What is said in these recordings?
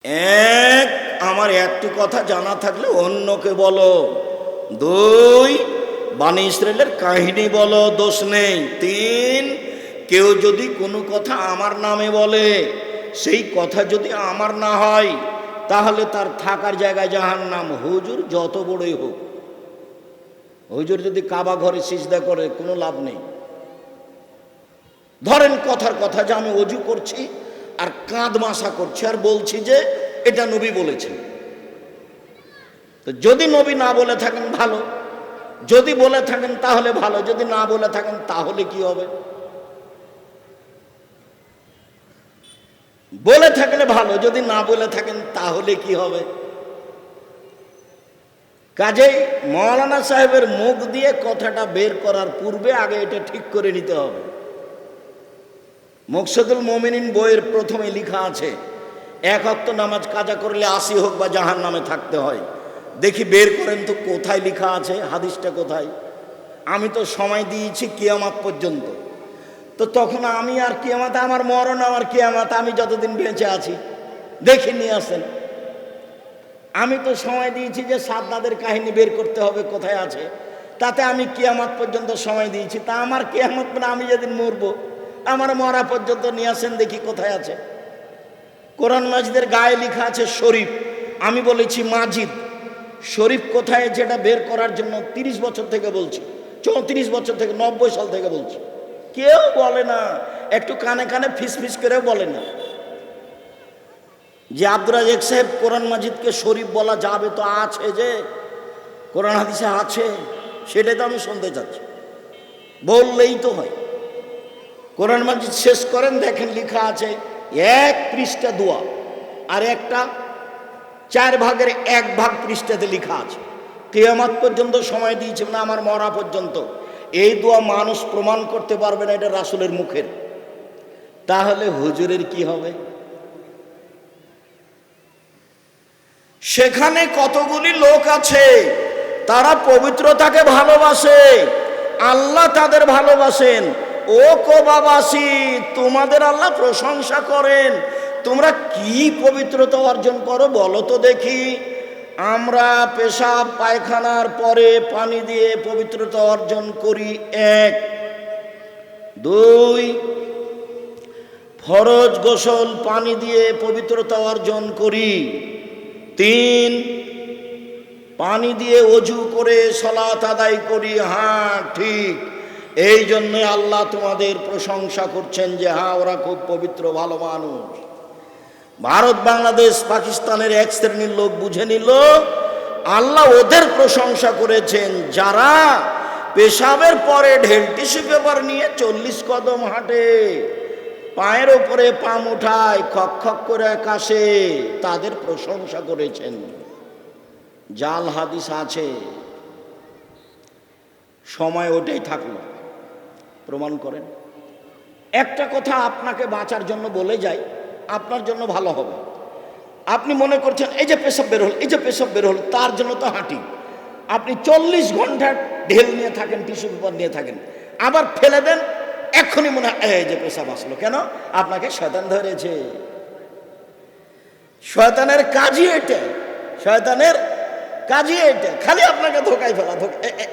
এক, আমার একটি কথা জানা থাকলে অন্যকে বলো। দুই, বানি ইসরায়েলের কাহিনী বলো, দোষ নেই। তিন, কেউ যদি কোনো কথা আমার নামে বলে, সেই কথা যদি আমার না হয়, তাহলে তার থাকার জায়গায় জাহান্নাম। হুজুর যত বড়ই হোক, হুজুর যদি কাবা ঘরে সিজদা করে, কোনো লাভ নেই। ধরেন কথার কথা যে আমি অজু করছি আর কাঁধ মাসা করছি আর বলছি যে এটা নবী বলেছেন। তো যদি নবী না বলে থাকেন ভালো, যদি বলে থাকেন তাহলে ভালো, যদি না বলে থাকেন তাহলে কি হবে? বলে থাকলে ভালো, যদি না বলে থাকেন তাহলে কি হবে? কাজেই মৌলানা সাহেবের মুখ দিয়ে কথাটা বের করার পূর্বে আগে এটা ঠিক করে নিতে হবে। মুকসিদুল মুমিনিন বইয়ের প্রথমে লেখা আছে, এক ওয়াক্ত নামাজ কাজা করলে ৮০ হোক বা জাহান্নামে থাকতে হয়। দেখি বের করেন তো কোথায় লেখা আছে, হাদিসটা কোথায়? আমি তো সময় দিয়েছি কিয়ামত পর্যন্ত। তো তখন আমি আর কিয়ামত, আমার মরণ আমার কিয়ামত, আমি যতদিন বেঁচে আছি দেখে নিয়ে আসেন। আমি তো সময় দিয়েছি যে সাদ্দাদের কাহিনী বের করতে হবে কোথায় আছে, তাতে আমি কিয়ামত পর্যন্ত সময় দিয়েছি। তা আমার কিয়ামত মানে আমি যেদিন মরবো, আমার মরা পর্যন্ত নিয়ে আসেন দেখি কোথায় আছে। কোরআন মাজিদের গায়ে লেখা আছে শরীফ, আমি বলেছি মাজিদ। শরীফ কোথায় যেটা বের করার জন্য 30 বছর থেকে বলছি, 34 বছর থেকে, 90 সাল থেকে বলছি। কেউ বলে না, একটু কানে কানে ফিস ফিস করেও বলে না যে আব্দুর রাজ্জাক সাহেব কোরআন মাজিদকে শরীফ বলা যাবে? তো আছে, যে কোরআন হাদিসে আছে, সেটাই তো আমি শুনতে চাচ্ছি। বললেই তো হয়। কোরআন মাজিদ শেষ করেন, দেখেন লেখা আছে 1 পৃষ্ঠা দোয়া, আর একটা 4 ভাগের 1 ভাগ পৃষ্ঠাতে লেখা আছে কিয়ামত পর্যন্ত সময় দিয়েছে, না আমার মরা পর্যন্ত। এই দোয়া মানুষ প্রমাণ করতে পারবে না এটা রাসূলের মুখের। তাহলে হুজুরের কি হবে? সেখানে কতগুলি লোক আছে, তারা পবিত্রতাকে ভালোবাসে, আল্লাহ তাদের ভালোবাসেন। ও কোবাবাসী, তোমাদের আল্লাহ প্রশংসা করেন। তোমরা কি পবিত্রতা অর্জন করো বলো তো দেখি। আমরা পেশাব পায়খানার পরে পানি দিয়ে পবিত্রতা অর্জন করি, 1। 2, ফরজ গোসল পানি দিয়ে পবিত্রতা অর্জন করি। 3, পানি দিয়ে অজু করে সালাত আদায় করি। হ্যাঁ ঠিক, এই জন্য আল্লাহ তোমাদের প্রশংসা করছেন যে হ্যাঁ ওরা খুব পবিত্র, ভালো মানুষ। ভারত, বাংলাদেশ, পাকিস্তানের এক শ্রেণীর লোক বুঝে নিল আল্লাহ ওদের প্রশংসা করেছেন যারা পেশাবের পরে ঢেল টিস্যু পেপার নিয়ে 40 কদম হাঁটে, পায়ের ওপরে পাম উঠায়, খক খক করে কাশে, তাদের প্রশংসা করেছেন। জাল হাদিস আছে, সময় ওটাই থাকলো, প্রমাণ করেন। একটা কথা আপনাকে বাঁচার জন্য বলে যাই, আপনার জন্য ভালো হবে। আপনি মনে করছেন এই যে পেশাব বের হল, এই যে পেশাব বের হল, তার জন্য তো হাঁটি। আপনি 40 ঘন্টা ঢেল নিয়ে থাকেন, টিস্যু পেপার নিয়ে থাকেন, আবার ফেলে দেন, এক্ষুনি মনে হয় এই যে পেশাব আসলো। কেন? আপনাকে শয়তান ধরেছে। শয়তানের কাজই এটা, শয়তানের কাজই এটা, খালি আপনাকে ধোকায় ফেলা।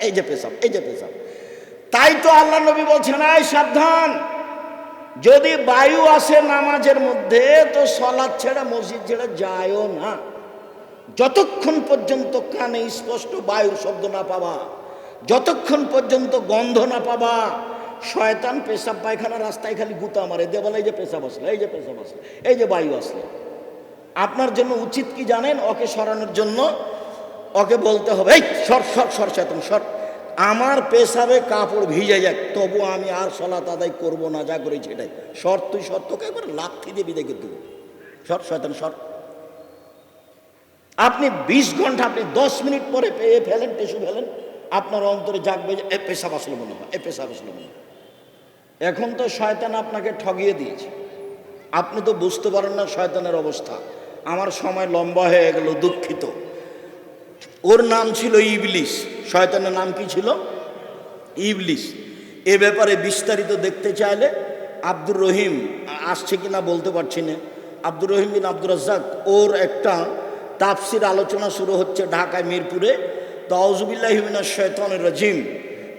এই যে পেশাব, এই যে পেশাব। তাই তো আল্লাহ নবী বলছেন, এই সাবধান, যদি বায়ু আসে নামাজের মধ্যে তো সালাত ছেড়ে, মসজিদ ছেড়ে যায়ও না, যতক্ষণ পর্যন্ত কানে স্পষ্ট বায়ুর শব্দ না পাবা, যতক্ষণ পর্যন্ত গন্ধ না পাবা। শয়তান পেশাব পায়খানা রাস্তায় খালি গুতা মারে, দিয়ে বলে এই যে পেশাব আসলে, এই যে পেশাব আসলে, এই যে বায়ু আসলে। আপনার জন্য উচিত কি জানেন? ওকে সরানোর জন্য ওকে বলতে হবে, এই সর সর সর শয়তান সর, আমার পেশাবে কাপড় ভিজে যাক, তবু আমি আর সালাত আদায় করবো না, যা করেছি এটাই। সর তুই সর, তোকে একবার লাথি দিয়ে বিদায় করে দেবো, সর শয়তান সর। আপনি 20 ঘন্টা, আপনি 10 মিনিট পরে পেয়ে ফেলেন, টিস্যু ফেলেন, আপনার অন্তরে জাগবে যে এ পেশাব আসলো মনে হয়, এ পেশাব আসলো মনে হয়। এখন তো শয়তান আপনাকে ঠগিয়ে দিয়েছে, আপনি তো বুঝতে পারেন না শয়তানের অবস্থা। আমার সময় লম্বা হয়ে গেল, দুঃখিত। ওর নাম ছিল ইবলিস। শয়তানের নাম কি ছিল? ইবলিস। এ ব্যাপারে বিস্তারিত দেখতে চাইলে আব্দুর রহিম আসছে কিনা বলতে পারছি না, আব্দুর রহিম বিন আব্দুর রাজ্জাক, ওর একটা তাফসির আলোচনা শুরু হচ্ছে ঢাকায় মিরপুরে। তো আউযুবিল্লাহি মিনাশ শাইতানির রাজিম,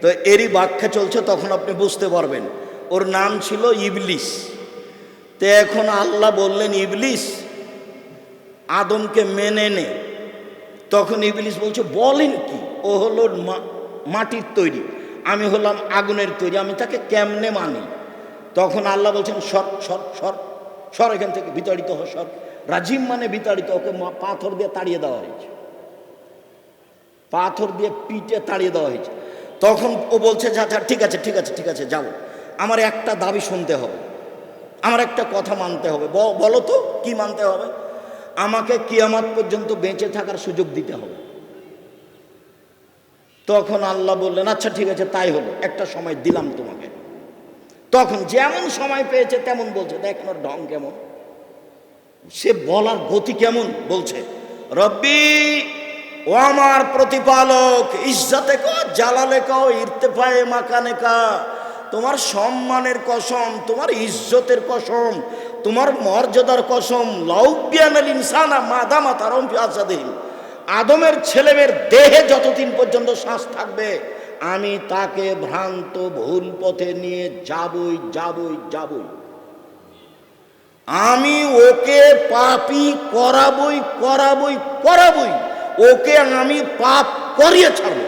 তো এরই ব্যাখ্যা চলছে, তখন আপনি বুঝতে পারবেন। ওর নাম ছিল ইবলিস। তো এখন আল্লাহ বললেন, ইবলিস আদমকে মেনে নে। তখন ইবলিস বলছে, বলেন কি? ও হলো মাটির তৈরি, আমি হলাম আগুনের তৈরি, আমি তাকে কেমনে মানি? তখন আল্লাহ বলছেন, সর সর সর সর, এখান থেকে বিতাড়িত হ, সর। রাজিম মানে বিতাড়িত। ওকে পাথর দিয়ে তাড়িয়ে দেওয়া হয়েছে, পাথর দিয়ে পিঠে তাড়িয়ে দেওয়া হয়েছে। তখন ও বলছে, আচ্ছা ঠিক আছে ঠিক আছে ঠিক আছে, যাবো। আমার একটা দাবি শুনতে হবে, আমার একটা কথা মানতে হবে। বলো তো কি মানতে হবে? আমাকে কিয়ামত পর্যন্ত বেঁচে থাকার সুযোগ দিতে হবে। তখন আল্লাহ বললেন, আচ্ছা ঠিক আছে, তাই হলো, একটা সময় দিলাম তোমাকে। তখন যেমন সময় পেয়েছে তেমন বলছে, দেখেন ওর ঢং কেমন, সে বলার গতি কেমন। বলছে, রব্বি, ও আমার প্রতিপালক, ইজ্জতে কা জালালে কা ইরতেফায়ে মাকানে কা, তোমার সম্মানের কসম, তোমার ইজ্জতের কসম, তোমার মর্যাদার কসম, লাউবিয়ানাল ইনসানা মাদামা তারাম ফি আসাদিন, আদমের ছেলেমেয়ের দেহে যতদিন পর্যন্ত শ্বাস থাকবে আমি তাকে ভ্রান্ত ভুল পথে নিয়ে যাবই যাবই যাবই। আমি ওকে পাপী করাবই করাবই করাবই, ওকে আমি পাপ করিয়ে ছাড়ব।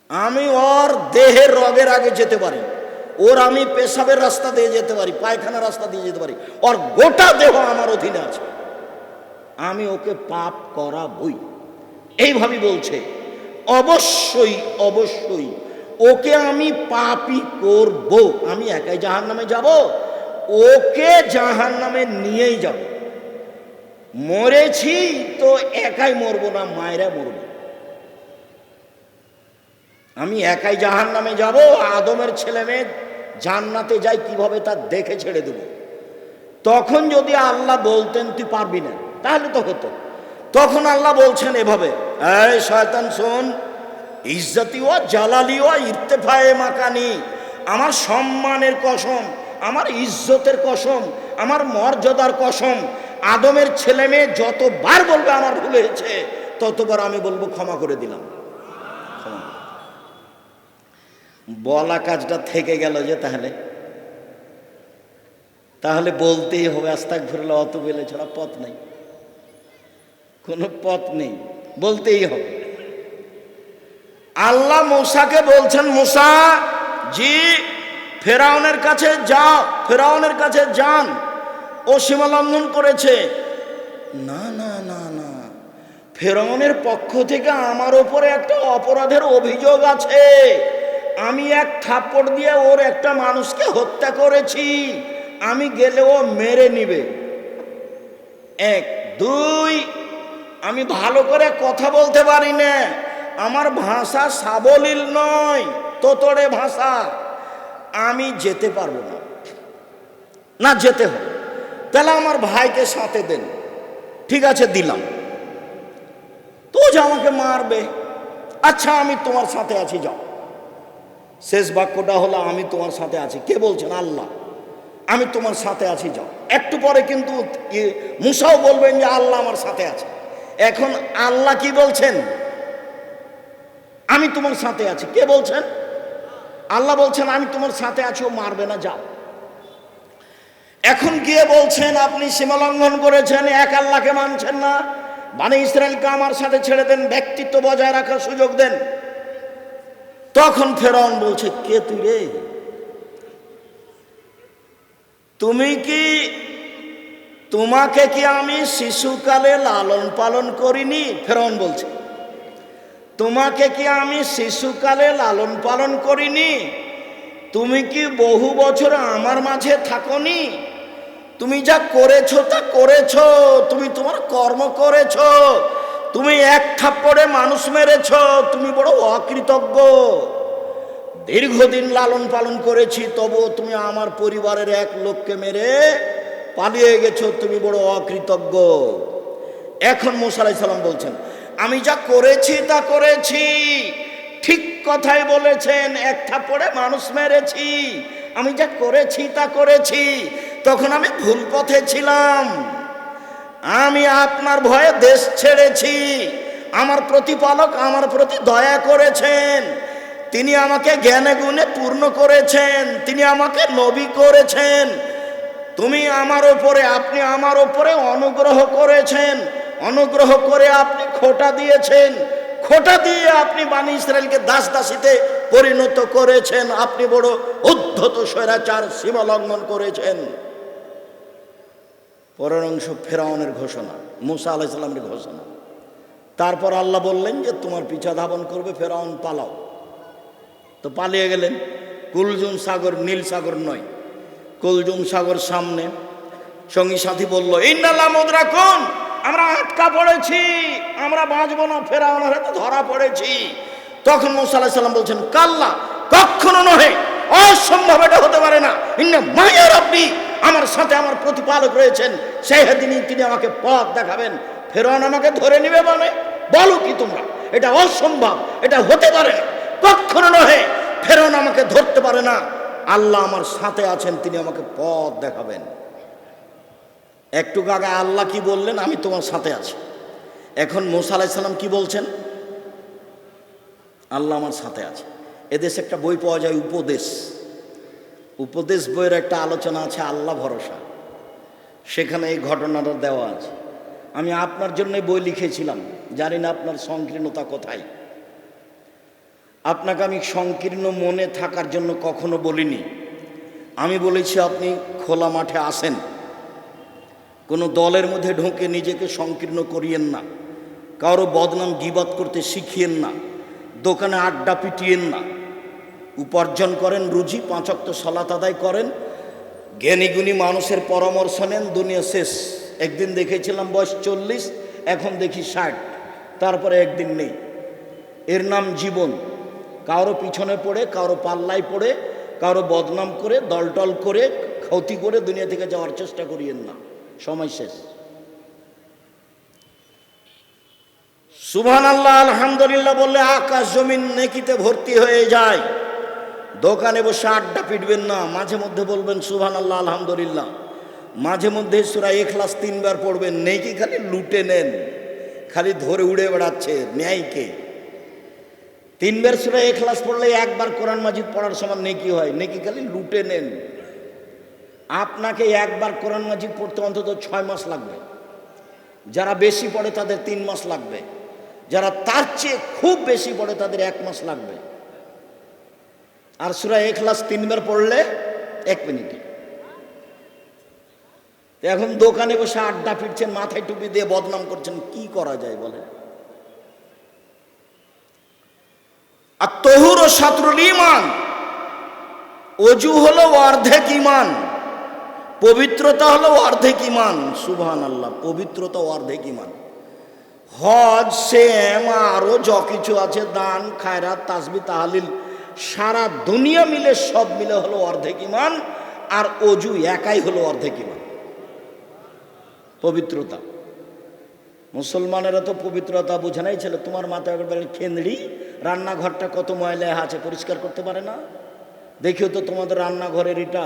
আমি ওর দেহের রগের আগে যেতে পারি, ওর আমি পেশাবের রাস্তা দিয়ে যেতে পারি, পায়খানার রাস্তা দিয়ে যেতে পারি, ওর গোটা দেহ আমার অধীনে আছে, আমি ওকে পাপ করাবই। এইভাবে বলছে, অবশ্যই অবশ্যই ওকে আমি পাপই করব। আমি একাই জাহান্নামে যাব, ওকে জাহান্নামে নিয়েই যাব। মরেছি তো একাই মরবো না, মায়েরা মরবো। আমি একাই জাহান্নামে যাব, আদমের ছেলে মেয়ে জান্নাতে যায় কিভাবে তা দেখে ছেড়ে দেব। তখন যদি আল্লাহ বলতেন তুই পারবি না, তাহলে তো হতো। তখন আল্লাহ বলছেন এভাবে, এই শয়তান শোন, ইজ্জতি ও জালালি ও ইরতেফায়ে মাকানি, আমার সম্মানের কসম, আমার ইজ্জতের কসম, আমার মর্যাদার কসম, আদমের ছেলে মেয়ে যতবার বলবে আমার ভুল হয়েছে, ততবার আমি বলবো ক্ষমা করে দিলাম। বলা কাজটা থেকে গেল যে, তাহলে বলতেই হবে আস্তাগফিরুল্লাহ, অত বেলে ছাড়া পথ নেই, কোনো পথ নেই, বলতেই হবে। আল্লাহ মূসাকে বলছেন, মূসা জি ফেরাউনের কাছে যাও, ফেরাউনের কাছে যান, ও সীমা লঙ্ঘন করেছে। না না না না, ফেরাউনের পক্ষ থেকে আমার ওপরে একটা অপরাধের অভিযোগ আছে, আমি এক থাপ্পড় দিয়ে ওর একটা মানুষকে হত্যা করেছি, আমি গেলে ও মেরে নিবে। এক, দুই, আমি ভালো করে কথা বলতে পারি না, আমার ভাষা সাবলীল নয়, তোতড়ে ভাষা, আমি যেতে পারবো না। না যেতে হবে, তাহলে আমার ভাইকে সাথে দেন। ঠিক আছে দিলাম, তো যে আমাকে মারবে, আচ্ছা আমি তোমার সাথে আছি, যাও। শেষ বাক্যটা হলো আমি তোমার সাথে আছি। কে বলছেন? আল্লাহ, আমি তোমার সাথে আছি, যাও। একটু পরে কিন্তু মূসাও বলবেন যে আল্লাহ আমার সাথে আছে। এখন আল্লাহ কি বলছেন? আমি তোমার সাথে আছি। কে বলছেন? আল্লাহ বলছেন আমি তোমার সাথে আছি, ও মারবে না, যাও। এখন গিয়ে বলছেন আপনি সীমা লঙ্ঘন করেছেন, এক আল্লাহকে মানছেন না, বনি ইসরাইলকে আমার সাথে ছেড়ে দেন, ব্যক্তিত্ব বজায় রাখার সুযোগ দেন। তখন ফেরাউন বলছে, কে তুই রে? তোমাকে কি আমি শিশুকালে লালন পালন করিনি? ফেরাউন বলছে, তোমাকে কি আমি শিশুকালে লালন পালন করিনি? তুমি কি বহু বছর আমার মাঝে থাকনি? তুমি যা করেছো তা করেছো, তুমি তোমার কর্ম করেছো, তুমি এক থাপ্পড়ে মানুষ মেরেছো, তুমি বড় অকৃতজ্ঞ। দীর্ঘদিন লালন পালন করেছি, তবুও তুমি আমার পরিবারের এক লোককে মেরে পালিয়ে গেছো, তুমি বড় অকৃতজ্ঞ। এখন মূসা আলাইহিস সালাম বলছেন, আমি যা করেছি তা করেছি, ঠিক কথাই বলেছেন, এক থাপ্পড়ে মানুষ মেরেছি, আমি যা করেছি তা করেছি। তখন আমি ভুল পথে ছিলাম, আমি আপনার ভয়ে দেশ ছেড়েছি। আমার প্রতিপালক আমার প্রতি দয়া করেছেন, তিনি আমাকে জ্ঞানে গুণে পূর্ণ করেছেন, তিনি আমাকে নবী করেছেন। তুমি আমার ওপরে, আপনি আমার ওপরে অনুগ্রহ করেছেন, অনুগ্রহ করে আপনি খোঁটা দিয়েছেন, খোঁটা দিয়ে আপনি বানি ইসরায়েলকে দাস দাসীতে পরিণত করেছেন। আপনি বড় উদ্ধত স্বৈরাচার সীমা লঙ্ঘন করেছেন। পরের অংশ ফেরাউনের ঘোষণা, মুসা আলাইহিস সালামের ঘোষণা। তারপর আল্লাহ বললেন যে তোমার পিছা ধাবন করবে ফেরাউন, পালাও। তো পালিয়ে গেলেন। কুলজুম সাগর, নীল সাগর নয়, কুলজুম সাগর সামনে। সঙ্গী সাথী বলল ইন্নাল্লাহ মুদরাকুন, আমরা আটকা পড়েছি, আমরা বাঁচবো না, ফেরাউনের হাতে ধরা পড়েছি। তখন মুসা আলাইহিস সালাম বলছেন কাল্লা, কখনো নহে, অসম্ভব, এটা হতে পারে না। ইন্না মাইয়া রাব্বি, আমার সাথে আমার প্রতিপালক রয়েছেন, সেই দিনই তিনি আমাকে পথ দেখাবেন। ফেরাউন আমাকে ধরে নিবে মানে? বলো কি তোমরা, এটা অসম্ভব, এটা হতে পারে না, কখনো নহে। ফেরাউন আমাকে ধরতে পারে না, আল্লাহ আমার সাথে আছেন, তিনি আমাকে পথ দেখাবেন। একটু আগে আল্লাহ কি বললেন? আমি তোমার সাথে আছি। এখন মুসা আলাইহিস সালাম কি বলছেন? আল্লাহ আমার সাথে আছে। এদেশে একটা বই পাওয়া যায়, উপদেশ। উপদেশ বইয়ের একটা আলোচনা আছে আল্লাহ ভরসা, সেখানে এই ঘটনাটা দেওয়া আছে। আমি আপনার জন্য বই লিখেছিলাম, জানি না আপনার সংকীর্ণতা কোথায়। আপনাকে আমি সংকীর্ণ মনে থাকার জন্য কখনো বলিনি। আমি বলেছি আপনি খোলা মাঠে আসেন, কোনো দলের মধ্যে ঢুকে নিজেকে সংকীর্ণ করিয়েন না, কারো বদনাম গীবত করতে শিখিয়েন না, দোকানে আড্ডা পিটিয়েন না। উপার্জন করেন, রুজি, 5 ওয়াক্ত সালাত আদায় করেন, জ্ঞানীগুণী মানুষের পরামর্শ নেন, দুনিয়া শেষ। একদিন দেখেছিলাম বয়স 40, এখন দেখি 60, তারপরে একদিন নেই। এর নাম জীবন। কারো পিছনে পড়ে, কারো পাল্লায় পড়ে, কারো বদনাম করে, দলটল করে, ক্ষতি করে দুনিয়া থেকে যাওয়ার চেষ্টা করিয়েন না, সময় শেষ। সুবহানাল্লাহ আলহামদুলিল্লাহ বললে আকাশ জমিন নেকিতে ভর্তি হয়ে যায়। দোকানে বসে আড্ডা পিটবেন না, মাঝে মধ্যে বলবেন সুবহানাল্লাহ আলহামদুলিল্লাহ, মাঝে মধ্যে সূরা ইখলাস 3 বার পড়বেন। নেকি খালি লুটে নেন, খালি ধরে উড়ে বেড়াচ্ছে ন্যায়কে। 3 বার সূরা ইখলাস পড়লে 1 বার কোরআন মাজিদ পড়ার সমান নেকি হয়, নেকি খালি লুটে নেন। আপনাকে 1 বার কোরআন মাজিদ পড়তে অন্তত 6 মাস লাগবে, যারা বেশি পড়ে তাদের 3 মাস লাগবে, যারা তার চেয়ে খুব বেশি পড়ে তাদের 1 মাস লাগবে। আর সূরা ইখলাস 3 বার পড়লে 1 মিনিটে। এখন দোকানে বসে আড্ডা পিটছেন, মাথায় টুপি দিয়ে বদনাম করছেন, কি করা যায় বলে? আর তহুর ও শাতরুল ঈমান, ওযু হলো অর্ধেক ঈমান, পবিত্রতা হলো অর্ধেক ঈমান। সুবহানাল্লাহ, পবিত্রতা অর্ধেক ঈমান। হজ, সেম, আরো যা কিছু আছে, দান, খায়রাত, তাসবিহ, তাহলিল, সারা দুনিয়া মিলে সব মিলে হলো অর্ধেক ঈমান। আর ওযু একাই হলো অর্ধেক ঈমান, পবিত্রতা। মুসলমানেরা তো পবিত্রতা বুঝে নাই। ছেলে তোমার মাথায় একবার খেনড়ি, রান্নাঘরটা কত ময়লা আছে, পরিষ্কার করতে পারে না। দেখিও তো তোমাদের রান্নাঘরের এটা,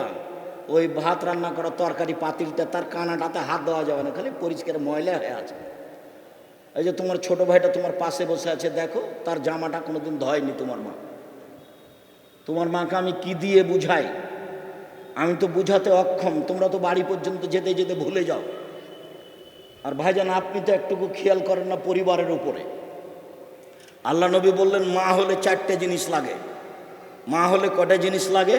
ওই ভাত রান্না করা তরকারি পাতিলটা, তার কানাটাতে হাত দেওয়া যাবে না, খালি পরিষ্কার ময়লা হয়ে আছে। এই যে তোমার ছোট ভাইটা তোমার পাশে বসে আছে, দেখো তার জামাটা কোনোদিন ধোয়নি তোমার মা। তোমার মাকে আমি কি দিয়ে বুঝাই? আমি তো বুঝাতে অক্ষম, তোমরা তো বাড়ি পর্যন্ত যেতে যেতে ভুলে যাও। আর ভাইজান আপনি তো একটুকু খেয়াল করেন না পরিবারের উপরে। আল্লাহ নবী বললেন মা হলে 4টে জিনিস লাগে। মা হলে কটা জিনিস লাগে?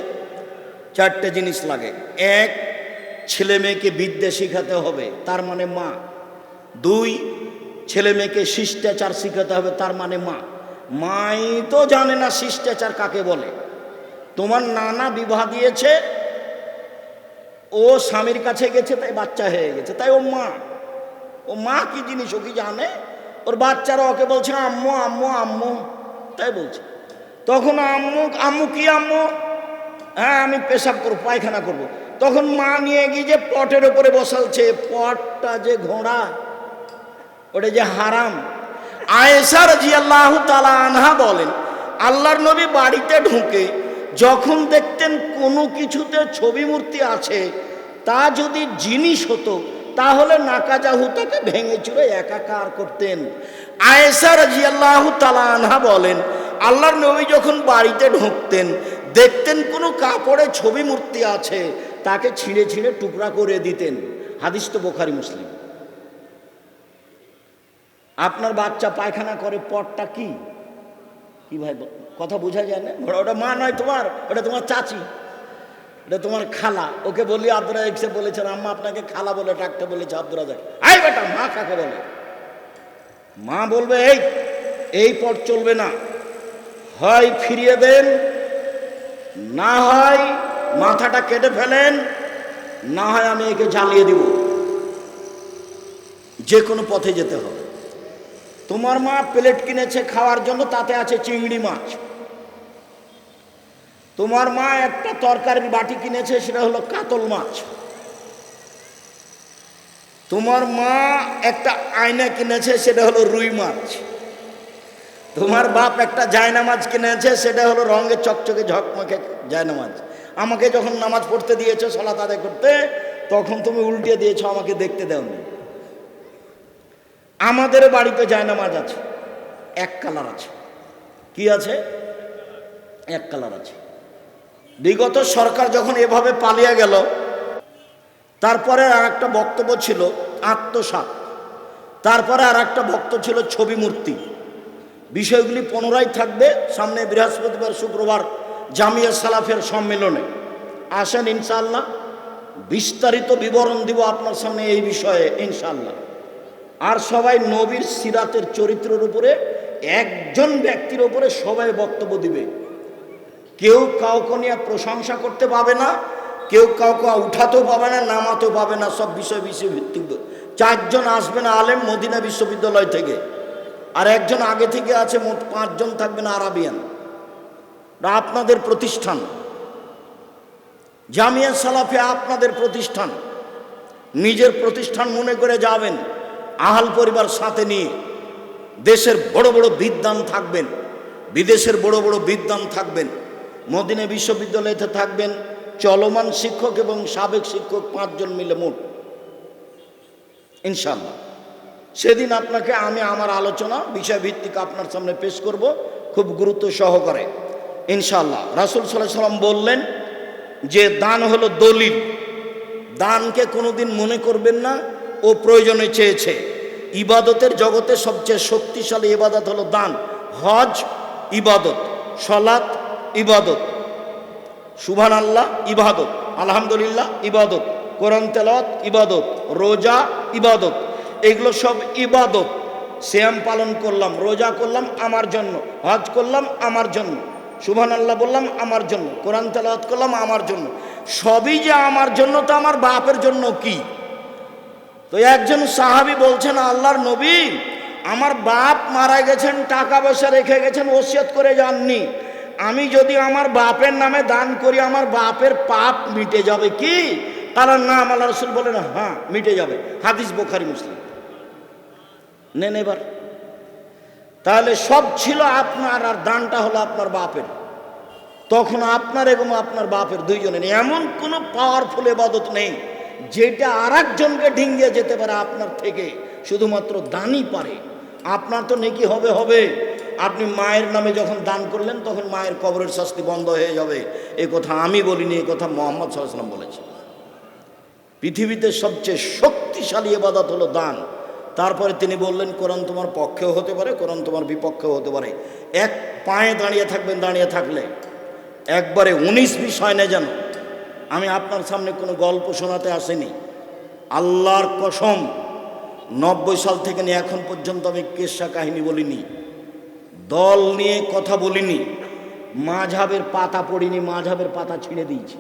4টে জিনিস লাগে। 1, ছেলে মেয়েকে বিদ্যা শিখাতে হবে, তার মানে মা। 2, ছেলে মেয়েকে শিষ্টাচার শিখাতে হবে, তার মানে মা। মাই তো জানে না শিষ্টাচার কাকে বলে। তোমার নানা বিবাহ দিয়েছে, ও স্বামীর কাছে গেছে, তাই বাচ্চা হয়ে গেছে, তাই ও মা। ও মা কি জিনিস ও কি জানে? ওর বাচ্চারা ওকে বলছে আম্মু আম্মু আম্মু, তাই বলছে। তখন আম্মু আম্মু কি আম্মু? হ্যাঁ আমি পেশাব করবো, পায়খানা করবো। তখন মা নিয়ে গিয়ে যে পটের উপরে বসালছে, পটটা যে ঘোড়া, ওটা যে হারাম। আয়েশা রাদিয়াল্লাহু তাআলা আনহা বলেন, আল্লাহর নবী বাড়িতে ঢুকে যখন দেখতেন কোনো কিছুতে ছবি মূর্তি আছে, তা যদি জিনিস হতো তাহলে নাকাজাহু তাকে ভেঙে চুরে একাকার করতেন। আয়েশা রাদিয়াল্লাহু তাআলা আনহা বলেন, আল্লাহর নবী যখন বাড়িতে ঢুকতেন দেখতেন কোনো কাপড়ে ছবি মূর্তি আছে, তাকে ছিঁড়ে ছিঁড়ে টুকরা করে দিতেন। হাদিস তো বুখারী মুসলিম। আপনার বাচ্চা পায়খানা করে, পটটা কি কি ভাই কথা বোঝা যায় না? ওটা মা নয় তোমার, ওটা তোমার চাচি, এটা তোমার খালা। ওকে বলি আব্দুর রাজাক সে বলেছেন, আম্মা আপনাকে খালা বলে ডাকতে বলেছে আব্দুর রাজাক। এই বেটা, মা কাকে বলে? মা বলবে এই পট চলবে না, হয় ফিরিয়ে দেন, না হয় মাথাটা কেটে ফেলেন, না হয় আমি একে জ্বালিয়ে দিব। যে কোনো পথে যেতে হবে। তোমার মা প্লেট কিনেছে খাওয়ার জন্য, তাতে আছে চিংড়ি মাছ। তোমার মা একটা তরকারির বাটি কিনেছে, সেটা হলো কাতল মাছ। তোমার মা একটা আয়না কিনেছে, সেটা হলো রুই মাছ। তোমার বাপ একটা জায়নামাজ কিনেছে, সেটা হলো রঙের চকচকে ঝকমকে জায়নামাজ। আমাকে যখন নামাজ পড়তে দিয়েছো সালাত আদায় করতে, তখন তুমি উল্টে দিয়েছো, আমাকে দেখতে দাওনি। আমাদের বাড়িতে জায়নামাজ আছে, এক কালার আছে। কি আছে? এক কালার আছে। বিগত সরকার যখন এভাবে পালিয়ে গেল, তারপরে আর একটা বক্তব্য ছিল আত্মসাৎ, তারপরে আর একটা বক্তব্য ছিল ছবি মূর্তি। বিষয়গুলি পুনরায় থাকবে সামনে বৃহস্পতিবার শুক্রবার জামিয়া সালাফের সম্মেলনে। আসেন, ইনশাআল্লাহ বিস্তারিত বিবরণ দিব আপনার সামনে এই বিষয়ে ইনশাআল্লাহ। আর সবাই নবীর সিরাতের চরিত্রের উপরে, একজন ব্যক্তির উপরে সবাই বক্তব্য দিবে। কেউ কাউকে নিয়ে প্রশংসা করতে পাবে না, কেউ কাউকে উঠাতেও পাবে না, নামাতেও পাবে না। সব বিষয় ভিত্তিক। 4 জন আসবেন আলেম মদিনা বিশ্ববিদ্যালয় থেকে, আর একজন আগে থেকে আছে। মোট 5 জন থাকবেন আরাবিয়ান। আপনাদের প্রতিষ্ঠান জামিয়া সালাফে, আপনাদের প্রতিষ্ঠান, নিজের প্রতিষ্ঠান মনে করে যাবেন। আহাল পরিবার সাথে নিয়ে দেশের বড় বড় বিদ্বান থাকবেন, বিদেশের বড় বড় বিদ্বান থাকবেন। মদিনা বিশ্ববিদ্যালয়তে থাকবেন চলমান শিক্ষক এবং সাবেক শিক্ষক 5 জন মিলে মোট ইনশাআল্লাহ। সেদিন আপনাকে আমি আমার আলোচনা বিষয়ভিত্তিক আপনার সামনে পেশ করব খুব গুরুত্ব সহকারে ইনশাআল্লাহ। রাসূল সাল্লাল্লাহু আলাইহি ওয়াসাল্লাম বললেন যে দান হলো দলিল। দানকে কোনোদিন মনে করবেন না ও প্রয়োজনে চেয়েছে। ইবাদতের জগতে সবচেয়ে শক্তিশালী ইবাদত হলো দান। হজ ইবাদত, সালাত ইবাদত, সুবহানাল্লাহ ইবাদত, আলহামদুলিল্লাহ ইবাদত, কোরআন তেলাওয়াত ইবাদত, রোজা ইবাদত। এগুলো সব ইবাদত। সিয়াম পালন করলাম, রোজা করলাম আমার জন্য, হজ করলাম আমার জন্য, সুবহানাল্লাহ বললাম আমার জন্য, কোরআন তেলাওয়াত করলাম আমার জন্য। সবই যে আমার জন্য, তো আমার বাপের জন্য কি? তো একজন সাহাবী বলছেন, আল্লাহর নবী, আমার বাপ মারা গেছেন, টাকা পয়সা রেখে গেছেন, ওসিয়ত করে যাননি। আমি যদি আমার বাপের নামে দান করি, আমার বাপের পাপ মিটে যাবে কি? কারণ না, আল্লাহ রাসূল বলেন হ্যাঁ মিটে যাবে। হাদিস বুখারী মুসলিম। নেন এবার। তাহলে সব ছিল আপনার, আর দানটা হলো আপনার বাপের। তখন আপনার এবং আপনার বাপের দুইজনের এমন কোনো পাওয়ারফুল ইবাদত নেই যেটা আর একজনকে ডিঙ্গিয়ে যেতে পারে আপনার থেকে। শুধুমাত্র দানই পারে। আপনার তো নেকি হবে হবে। আপনি মায়ের নামে যখন দান করলেন, তখন মায়ের কবরের শাস্তি বন্ধ হয়ে যাবে। এ কথা আমি বলিনি, এ কথা মুহাম্মদ সাল্লাল্লাহু আলাইহি ওয়াসাল্লাম বলেছেন। পৃথিবীতে সবচেয়ে শক্তিশালী ইবাদত হলো দান। তারপরে তিনি বললেন, কোরআন তোমার পক্ষেও হতে পারে, কোরআন তোমার বিপক্ষেও হতে পারে। এক পায়ে দাঁড়িয়ে থাকবেন। দাঁড়িয়ে থাকলে একবারে 19-20 হয় না যেন। আমি আপনার সামনে কোনো গল্প শোনাতে আসিনি। আল্লাহর কসম, 90 সাল থেকে নিয়ে এখন পর্যন্ত আমি কিসসা কাহিনী বলিনি, দল নিয়ে কথা বলিনি, মাযহাবের পাতা পড়িনি, মাযহাবের পাতা ছিঁড়ে দিয়েছি।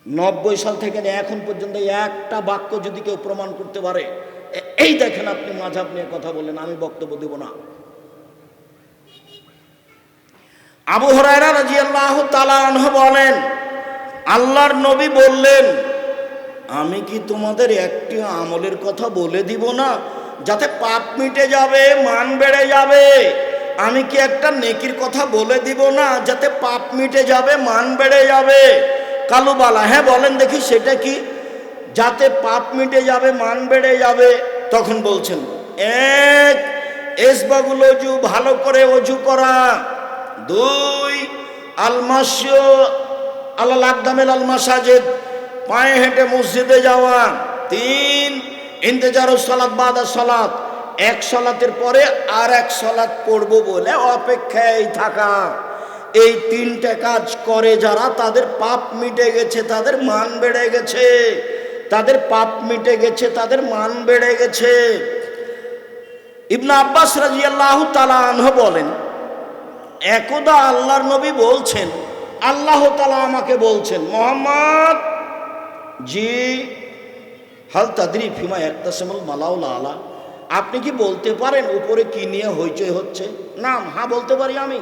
90 সাল থেকে নিয়ে এখন পর্যন্ত একটা বাক্য যদি কেউ প্রমাণ করতে পারে, এই দেখেন আপনি মাযহাব নিয়ে কথা বলেন, আমি বক্তব্য দেব না। আবু হুরায়রা রাদিয়াল্লাহু তাআলা আনহু বলেন, আল্লাহর নবী বললেন, আমি কি তোমাদের একটি আমলের কথা বলে দিব না যাতে পাপ মিটে যাবে, মান বেড়ে যাবে? আমি কি একটা নেকির কথা বলে দিব না যাতে পাপ মিটে যাবে, মান বেড়ে যাবে? কালুবালা। হ্যাঁ বলেন দেখি সেটা কি? যাতে পাপ মিটে যাবে, মান বেড়ে যাবে। তখন বলছেন এক, এসবাগুল অজু, ভালো করে অজু করা। দুই, আলমাস্য আলাল আকদামেল আল মাসাজিদ, পায়ে হেঁটে মসজিদে যাওয়া। তিন, ইন্তেজারুস সালাত বাদা সালাত, এক সালাতের পরে আর এক সালাত পড়বো বলে অপেক্ষায় থাকা। এই তিনটে কাজ করে যারা, তাদের পাপ মিটে গেছে, তাদের মান বেড়ে গেছে। তাদের পাপ মিটে গেছে, তাদের মান বেড়ে গেছে। ইবনে আব্বাস রাদিয়াল্লাহু তাআলা আনহু বলেন, একদা আল্লাহর নবী বলছেন, আল্লাহ তাআলা আমাকে বলছেন, মুহাম্মদ জি, হাল তাদরি ফিমা ইয়াকতাসিমুল মালাউল আলা, আপনি কি বলতে পারেন উপরে কি নিয়ে হইচই হচ্ছে? না, হ্যাঁ বলতে পারি আমি।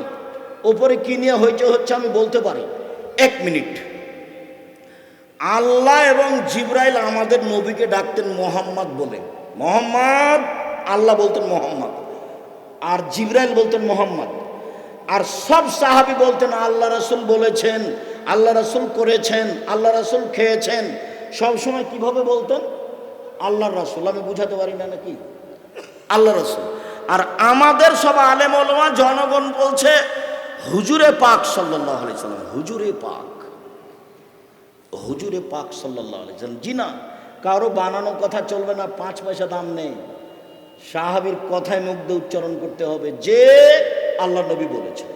উপরে কি নিয়ে হইচই হচ্ছে আমি বলতে পারি। এক মিনিট। আল্লাহ এবং জিবরাইল আমাদের নবীকে ডাকতেন মোহাম্মদ বলে, মোহাম্মদ। আল্লাহ বলতেন মোহাম্মদ, আর জিবরাইল বলতেন মোহাম্মদ। আর সব সাহাবী বলতেন আল্লাহ রাসূল বলেছেন, আল্লাহ রাসূল করেছেন, আল্লাহ রাসূল খেয়েছেন। সব সময় কিভাবে বলতেন? আল্লাহর রাসূল। আমি বুঝাতে পারি না নাকি? আল্লাহ রাসূল। আর আমাদের সব আলেম ওলামা জনগণ বলছে হুজুরে পাক সাল্লাল্লাহু আলাইহি সাল্লাম, হুজুরে পাক, হুজুরে পাক সাল্লাল্লাহু আলাইহি সাল্লাম। জি না, কারো বানানো কথা চলবে না, 5 পয়সা দাম নেই। সাহাবীর কথায় মুখ দিয়ে উচ্চারণ করতে হবে যে আল্লাহ নবী বলেছেন।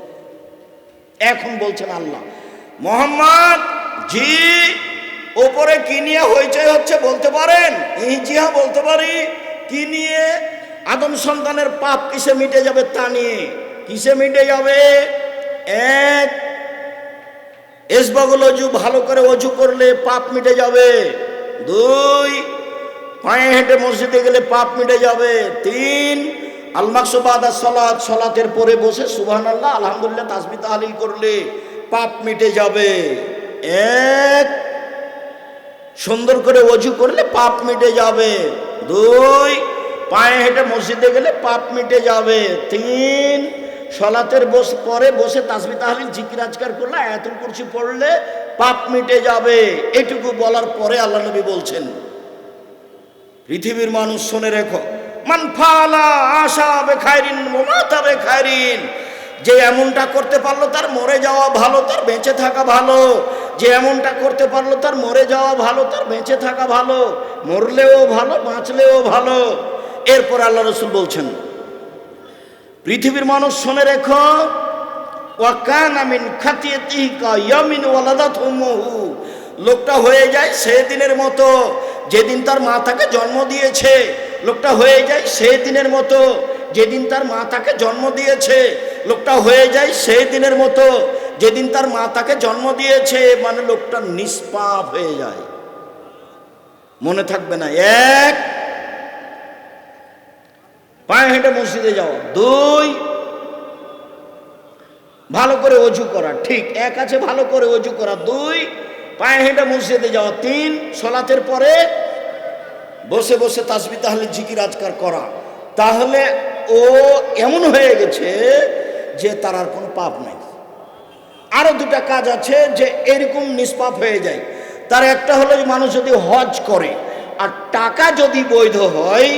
এখন বলছেন আল্লাহ, মোহাম্মদ জি, ওপরে কি নিয়ে হইচই হচ্ছে বলতে পারেন? জি হ্যাঁ বলতে পারি। কি নিয়ে? আদম সন্তানের পাপ কিসে মিটে যাবে তা নিয়ে। কিসে মিটে যাবে? এক, এসবাগুল অজু, ভালো করে অজু করলে পাপ মিটে যাবে। দুই, পায়ে হেঁটে মসজিদে গেলে পাপ মিটে যাবে। তিন, আল মাকসু বাদা সালাত, সালাতের পরে বসে সুবহানাল্লাহ আলহামদুলিল্লাহ তাসবিহ তাহলিল করলে পাপ মিটে যাবে। এক, সুন্দর করে অজু করলে পাপ মিটে যাবে। দুই, পায়ে হেঁটে মসজিদে গেলে পাপ মিটে যাবে। তিন, সালাতের পরে বসে তাসবিহ তাহলিল জিকির আজকার করলে, আয়াতুল কুরসি পড়লে পাপ মিটে যাবে। এটুকু বলার পরে আল্লাহ নবী বলছেন, পৃথিবীর মানুষ শুনে রেখো, মান ফালা আশা বেখাইরিন ওয়া মাতা বেখাইরিন, যে এমনটা করতে পারলো তার মরে যাওয়া ভালো, তার বেঁচে থাকা ভালো। যে এমনটা করতে পারলো তার মরে যাওয়া ভালো, তার বেঁচে থাকা ভালো। মরলেও ভালো, বাঁচলেও ভালো। এরপর আল্লাহ রাসূল বলছেন, পৃথিবীর মানুষ শুনে রেখো, ওয়া কানা মিন খাতিয়াতিহি কা ইয়ামিন ওয়ালাদাত উম্মুহু, লোকটা হয়ে যায় সেদিনের মতো যেদিন তার মা তাকে জন্ম দিয়েছে। লোকটা হয়ে যায় সেই দিনের মতো যেদিন তার মা তাকে জন্ম দিয়েছে। লোকটা হয়ে যায় সেই দিনের মতো যেদিন তার মা তাকে জন্ম দিয়েছে। মানে লোকটা নিষ্পাপ হয়ে যায়। মনে থাকবে না? এক, পায়ে হেঁটে মসজিদে যাওয়া। দুই, ভালো করে অজু করা। ঠিক, এক আছে ভালো করে অজু করা। দুই, পায়ে হেঁটে মসজিদে যাওয়া। তিন, সালাতের পরে বসে বসে তাসবিহ তাহলিল জিকির আজকার করা। তাহলে ও এমন হয়ে গেছে যে তার আর কোনো পাপ নাই। আরো দুটা কাজ আছে যে এরকম নিষ্পাপ হয়ে যায়। তার একটা হলো যে মানুষ যদি হজ করে আর টাকা যদি বৈধ হয়,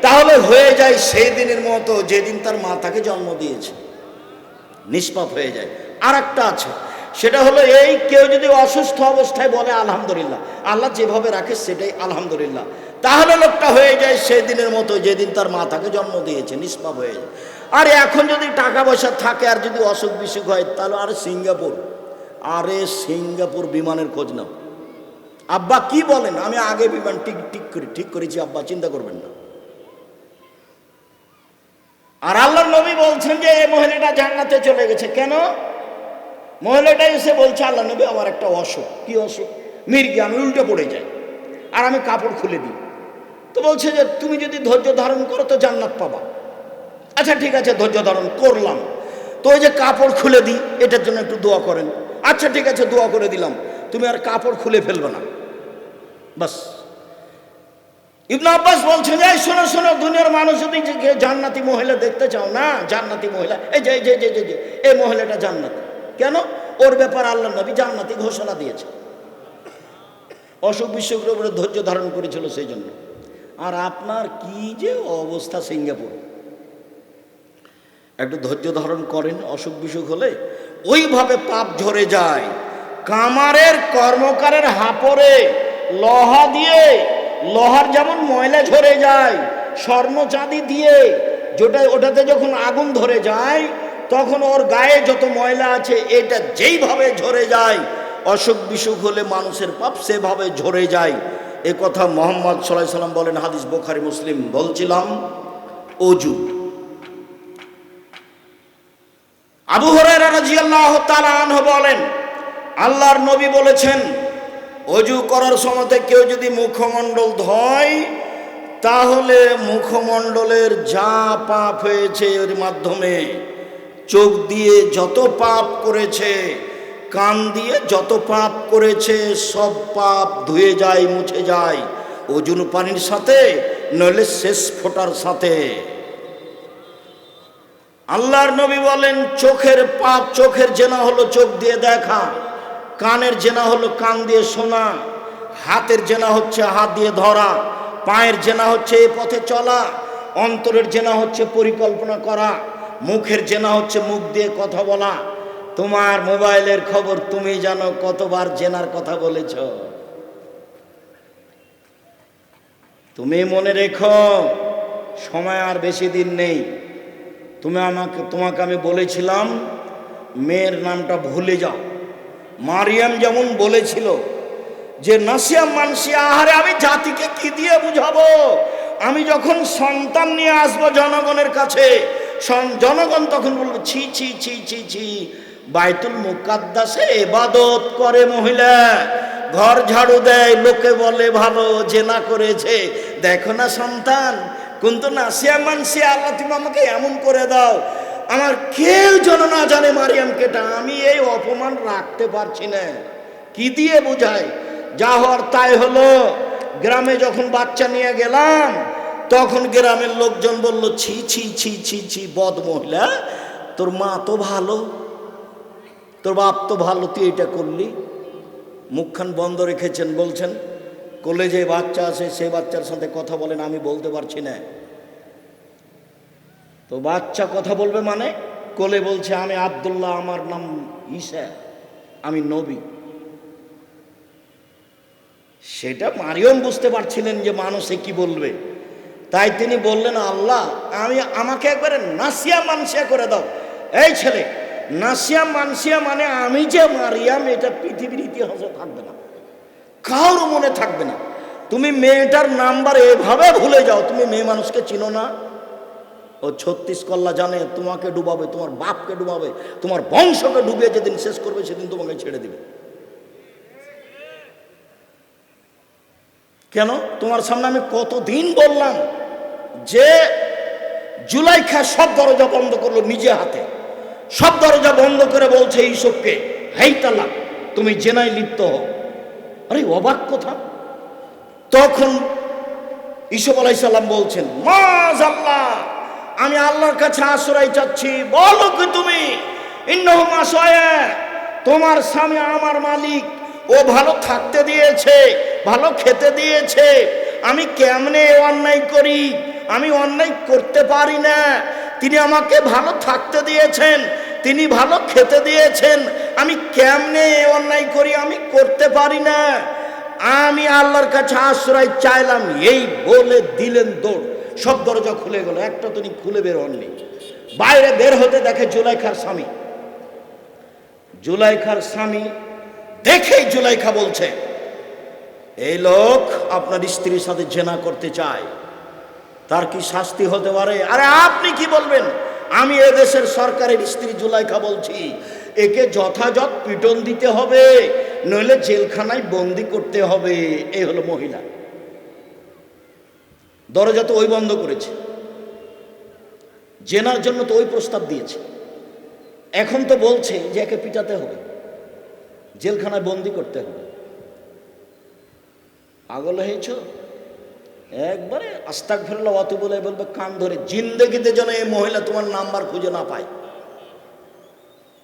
তাহলে হয়ে যায় সেই দিনের মতো যেদিন তার মা তাকে জন্ম দিয়েছে, নিষ্পাপ হয়ে যায়। আর একটা আছে, সেটা হলো এই, কেউ যদি অসুস্থ অবস্থায় বলে আলহামদুলিল্লাহ, আল্লাহ যেভাবে রাখে সেটাই আলহামদুলিল্লাহ, তাহলে লোকটা হয়ে যায় সেই দিনের মতো যেদিন তার মা তাকে জন্ম দিয়েছে, নিষ্পাপ হয়ে যায়। আর এখন যদি টাকা পয়সা থাকে আর যদি অসুখ বিসুখ হয়, তাহলে আরে সিঙ্গাপুর বিমানের খোঁজ নাও। আব্বা কি বলেন? আমি আগে বিমান ঠিক করেছি আব্বা, চিন্তা করবেন না। আর আল্লাহর নবী বলছেন যে এই মহিলাটা জান্নাতে চলে গেছে। কেন? মহিলাটা এসে বলছে, আল্লাহ নবী আমার একটা অসুখ। কি অসুখ? মির্গি, আমি উল্টে পড়ে যাই আর আমি কাপড় খুলে দিই। তো বলছে যে তুমি যদি ধৈর্য ধারণ করো তো জান্নাত পাবা। আচ্ছা ঠিক আছে, ধৈর্য ধারণ করলাম। তো ওই যে কাপড় খুলে দিই, এটার জন্য একটু দোয়া করেন। আচ্ছা ঠিক আছে, দোয়া করে দিলাম, তুমি আর কাপড় খুলে ফেলবে না, বাস। ইবনে আব্বাস বলছেন যে শোনো শোনো, দুনিয়ার মানুষ যদি জান্নাতি মহিলা দেখতে চাও না, জান্নাতি মহিলা, এই যে এই মহিলাটা জান্নাতি। কেন? ওর ব্যাপার আল্লাহ নবী জান্নাতি ঘোষণা দিয়েছে। অসুখ বিসুখের উপরে ধৈর্য ধারণ করেছিল সেই জন্য। আর আপনার কি যে অবস্থা সিঙ্গাপুর, একটু ধৈর্য ধারণ করেন, অসুখ বিসুখ হলে ওইভাবে পাপ ঝরে যায়। কামারের কর্মকারের হাপরে লোহা দিয়ে, লোহার যেমন ময়লা ঝরে যায়, স্বর্ণ চাঁদি দিয়ে ওটাতে যখন আগুন ধরে যায় তখন ওর গায়ে যত ময়লা আছে এটা যেইভাবে ঝরে যায়, অসুখ বিসুখ হলে মানুষের পাপ সেভাবে ঝরে যায়। এ কথা মুহাম্মদ সাল্লাল্লাহু আলাইহি সাল্লাম বলেন, হাদিস বুখারী মুসলিম। বলছিলাম ওযু। আবু হুরায়রা রাদিয়াল্লাহু তাআলা আনহু বলেন, আল্লাহর নবী বলেছেন, ওযু করার সময় কেউ যদি মুখমণ্ডল ধোয় তাহলে মুখমণ্ডলের যা পাপ হয়েছে এর মাধ্যমে, চোখ দিয়ে যত পাপ করেছে, কান দিয়ে যত পাপ করেছে, সব পাপ ধুয়ে যায়, মুছে যায় ওজুন পানির সাথে, নইলে শেষ ফোঁটার সাথে। আল্লাহর নবী বলেন, চোখের পাপ, চোখের জেনা হলো চোখ দিয়ে দেখা, কানের জেনা হলো কান দিয়ে শোনা, হাতের জেনা হচ্ছে হাত দিয়ে ধরা, পায়ের জেনা হচ্ছে এই পথে চলা, অন্তরের জেনা হচ্ছে পরিকল্পনা করা, মুখের জেনা হচ্ছে মুখ দিয়ে কথা বলা। তোমার মোবাইলের খবর তুমি জানো কতবার জেনার কথা বলেছ। তুমি মনে রেখো, সময় আর বেশি দিন নেই। তোমাকে আমি বলেছিলাম মেয়ের নামটা ভুলে যাও। মারিয়াম যেমন বলেছিল যে নাসিয়া মানসিয়া, আহারে আমি জাতিকে কি দিয়ে বুঝাবো, আমি যখন সন্তান নিয়ে আসবো জনগণের কাছে, জনগণ তখন বলবে ছি ছি ছি ছি ছি, বাইতুল মুকাদ্দাসে ইবাদত করে মহিলা, ঘর ঝাড়ু দেয়, লোকে বলে ভালো, জেনা করেছে, দেখো না সন্তান। কিন্তু নাসিয়া মানসিয়া, আল্লাহ তুমি আমাকে এমন করে দাও, আমার কেউ যেন না জানে মারিয়াম কেটা, আমি এই অপমান রাখতে পারছি না। কি দিয়ে বুঝাই? যা হওয়ার তাই হলো। গ্রামে যখন বাচ্চা নিয়ে গেলাম তখন গ্রামের লোকজন বলল, ছি ছি ছি ছি ছি, বদ মহিলা, তোর মা তো ভালো, তোর বাপ তো ভালো, তুই এটা করলি। মুখখান বন্ধ রেখেছেন, বলছেন কোলে যে বাচ্চা আছে সেই বাচ্চার সাথে কথা বলেন, আমি বলতে পারছি না। তো বাচ্চা কথা বলবে মানে? কোলে বলছে আমি আব্দুল্লাহ, আমার নাম ঈসা, আমি নবী। সেটা মারিয়ম বুঝতে পারছিলেন যে মানুষে কি বলবে, তাই তিনি বললেন, আল্লাহ আমাকে একবারে নাসিয়া মানসিয়া করে দাও। এই ছেলে, নাসিয়া মানসিয়া মানে আমি যে মারিয়াম, এটা পৃথিবীর ইতিহাসে থাকবে না, কারোর মনে থাকবে না। তুমি মেয়েটার নাম্বার এভাবে ভুলে যাও, তুমি মেয়ে মানুষকে চিনো না। ও 36 কল্লা জানে তোমাকে ডুবাবে, তোমার বাপকে ডুবাবে, তোমার বংশকে ডুবিয়ে যেদিন শেষ করবে সেদিন তোমাকে ছেড়ে দিবে। কেন? তোমার সামনে আমি কতদিন বললাম যে জুলাইখা সব দরজা বন্ধ করলো নিজে হাতে, সব দরজা বন্ধ করে বলছে ইউসুফকে, হেই তালাক, তুমি জেনায় লিপ্ত হও। আরে অবাক কথা। তখন ইউসুফ আলাইহিস সালাম বলছেন, মাযাল্লাহ, আমি আল্লাহর কাছে আশ্রয় চাচ্ছি, বলো কি তুমি, ইন্নাহু মাসায়া, তোমার স্বামী আমার মালিক, ও ভালো থাকতে দিয়েছে, ভালো খেতে দিয়েছে, আমি কেমনে অন্যায় করি? আমি অন্যায় করতে পারি না। তিনি আমাকে ভালো থাকতে দিয়েছেন, তিনি ভালো খেতে দিয়েছেন, আমি কেমনে অন্যায় করি? আমি করতে পারি না, আমি আল্লাহর কাছে আশ্রয় চাইলাম। এই বলে দিলেন দৌড়, সব দরজা খুলে গেল, একটা তিনি খুলে বের হননি। বাইরে বের হতে দেখে জুলাইখার স্বামী। জুলাইখার স্বামী দেখেই জুলাইখা বলছে, এই লোক আপনার স্ত্রীর সাথে জেনা করতে চায়, তার কি শাস্তি হতে পারে? আরে আপনি কি বলবেন? আমি এদেশের সরকারের স্ত্রী জুলাইখা বলছি, একে যথাযথ পিটন দিতে হবে, নইলে জেলখানায় বন্দি করতে হবে। এই হলো মহিলা। দরজা তো ওই বন্ধ করেছে, জেনার জন্য তো ওই প্রস্তাব দিয়েছে, এখন তো বলছে যে একে পিটাতে হবে, জেলখানায় বন্দি করতে হবে। পাগল হয়েছ? একবারে আস্তাগফিরুল্লাহ ওয়া আতুবু ইলাইহি বলবে কান ধরে, জিন্দেগিতে যেন এই মহিলা তোমার নাম্বার খুঁজে না পায়।